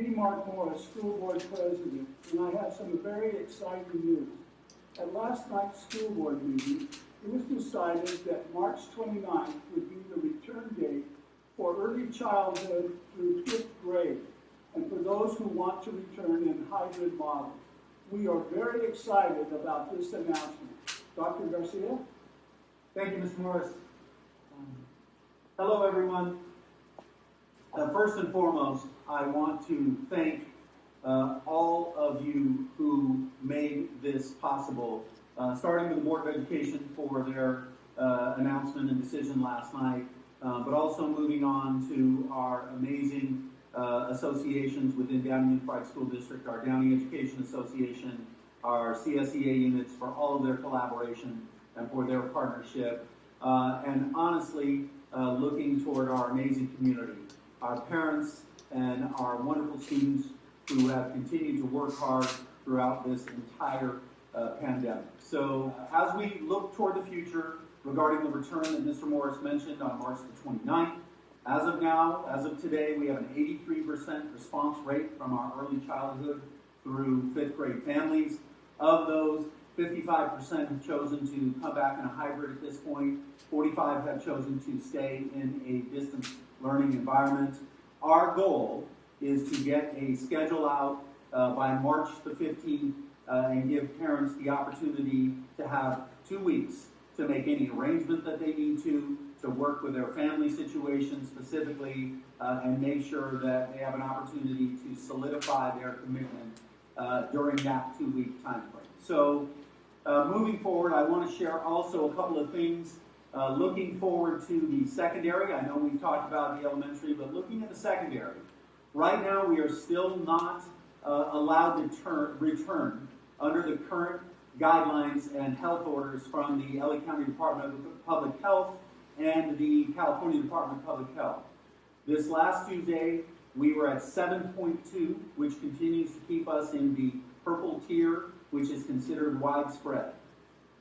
Mark Morris, School Board President, and I have some very exciting news. At last night's school board meeting, it was decided that March 29th would be the return date for early childhood through 5th grade, and for those who want to return in hybrid model. We are very excited about this announcement. Dr. Garcia? Thank you, Mr. Morris. Hello, everyone. First and foremost, I want to thank all of you who made this possible, starting with the Board of Education for their announcement and decision last night, but also moving on to our amazing associations within Downey Unified School District, our Downey Education Association, our CSEA units for all of their collaboration and for their partnership, and honestly, looking toward our amazing community, our parents and our wonderful students who have continued to work hard throughout this entire pandemic. So as we look toward the future regarding the return that Mr. Morris mentioned on March the 29th, as of now, as of today, we have an 83% response rate from our early childhood through 5th grade families. Of those, 55% have chosen to come back in a hybrid at this point. 45 have chosen to stay in a distance learning environment. Our goal is to get a schedule out by March the 15th and give parents the opportunity to have 2 weeks to make any arrangement that they need to work with their family situation specifically, and make sure that they have an opportunity to solidify their commitment during that 2-week time frame. So moving forward, I want to share also a couple of things. Looking forward to the secondary, I know we've talked about the elementary, but looking at the secondary, right now we are still not allowed to return under the current guidelines and health orders from the LA County Department of Public Health and the California Department of Public Health. This last Tuesday, we were at 7.2, which continues to keep us in the purple tier, which is considered widespread.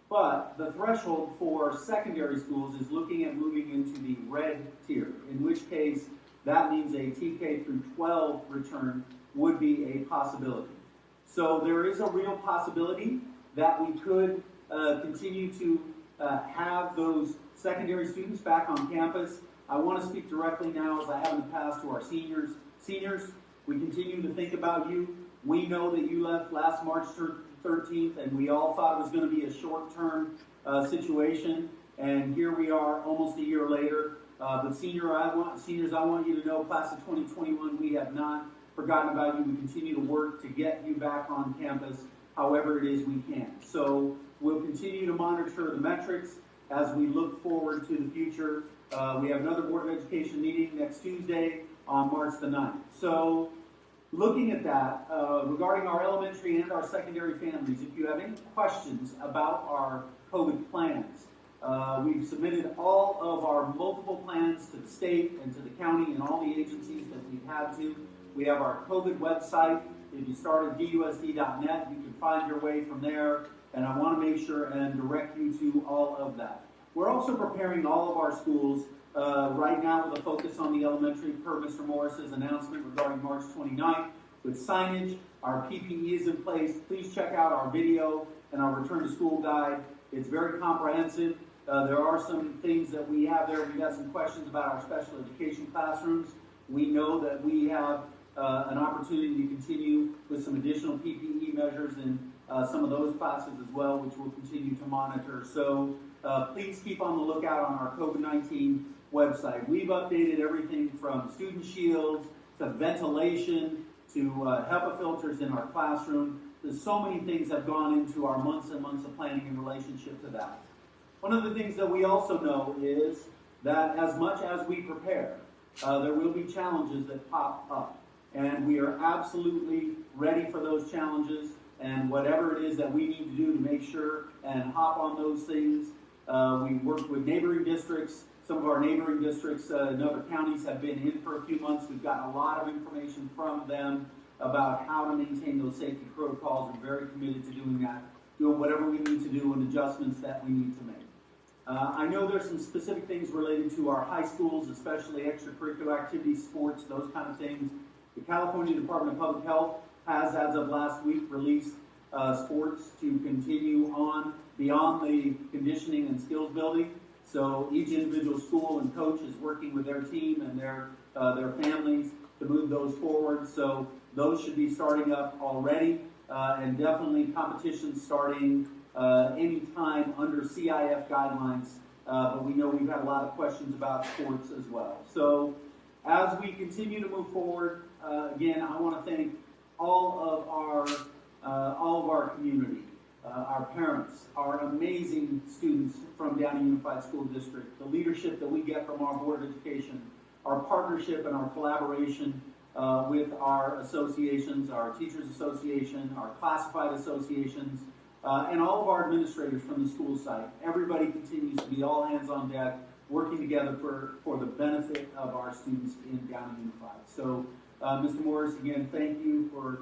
But the threshold for secondary schools is looking at moving into the red tier, in which case that means a TK through 12 return would be a possibility. So there is a real possibility that we could continue to have those secondary students back on campus. I want to speak directly now, as I have in the past, to our seniors. Seniors, we continue to think about you. We know that you left last March 13th, and we all thought it was going to be a short-term situation, and here we are almost a year later. But seniors, I want you to know, class of 2021, we have not forgotten about you. We continue to work to get you back on campus however it is we can. So we'll continue to monitor the metrics as we look forward to the future. We have another Board of Education meeting next Tuesday on March the 9th. So looking at that, regarding our elementary and our secondary families, if you have any questions about our COVID plans, we've submitted all of our multiple plans to the state and to the county and all the agencies that we've had to. We have our COVID website. If you start at DUSD.net, you can find your way from there, and I want to make sure and direct you to all of that. We're also preparing all of our schools right now with a focus on the elementary per Mr. Morris's announcement regarding March 29th with signage. Our PPE is in place. Please check out our video and our return to school guide. It's very comprehensive. There are some things that we have there. We've got some questions about our special education classrooms. We know that we have an opportunity to continue with some additional PPE measures in some of those classes as well, which we'll continue to monitor. So please keep on the lookout on our COVID-19 website. We've updated everything from student shields to ventilation to HEPA filters in our classroom. There's so many things that have gone into our months and months of planning in relationship to that. One of the things that we also know is that as much as we prepare, there will be challenges that pop up. And we are absolutely ready for those challenges, and whatever it is that we need to do to make sure and hop on those things. We work with neighboring districts. Some of our neighboring districts in other counties have been in for a few months. We've gotten a lot of information from them about how to maintain those safety protocols. We're very committed to doing that, doing whatever we need to do and adjustments that we need to make. I know there's some specific things related to our high schools, especially extracurricular activities, sports, those kind of things. The California Department of Public Health has, as of last week, released sports to continue on beyond the conditioning and skills building. So each individual school and coach is working with their team and their families to move those forward. So those should be starting up already, and definitely competitions starting any time under CIF guidelines. But we know we've had a lot of questions about sports as well. So as we continue to move forward, again, I want to thank all of our community, our parents, our amazing students from Downey Unified School District, the leadership that we get from our Board of Education, our partnership and our collaboration with our associations, our Teachers Association, our classified associations, and all of our administrators from the school site. Everybody continues to be all hands on deck, working together for the benefit of our students in Downey Unified. So, Mr. Morris, again, thank you for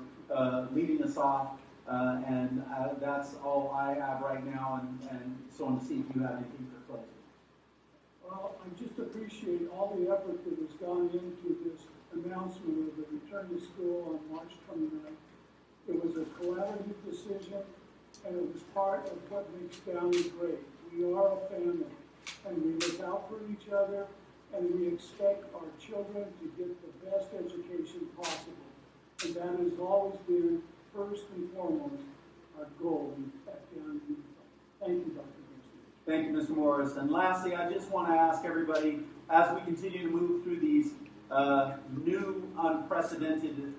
leading us off, and that's all I have right now, and so I want to see if you have anything for closing. Well, I just appreciate all the effort that has gone into this announcement of the return to school on March 29th. It was a collaborative decision, and it was part of what makes Downey great. We are a family, and we look out for each other, and we expect our children to get the best education possible. And that has always been, first and foremost, our goal at Downey Unified. Thank you, Dr. Garcia. Thank you, Mr. Morris. And lastly, I just want to ask everybody, as we continue to move through these new, unprecedented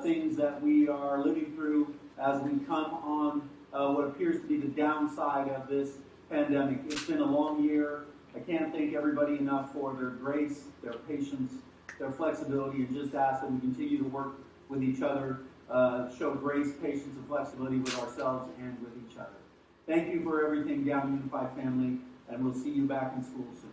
things that we are living through as we come on what appears to be the downside of this pandemic. It's been a long year. I can't thank everybody enough for their grace, their patience, their flexibility, and just ask that we continue to work with each other, show grace, patience, and flexibility with ourselves and with each other. Thank you for everything, Downey Unified family, and we'll see you back in school soon.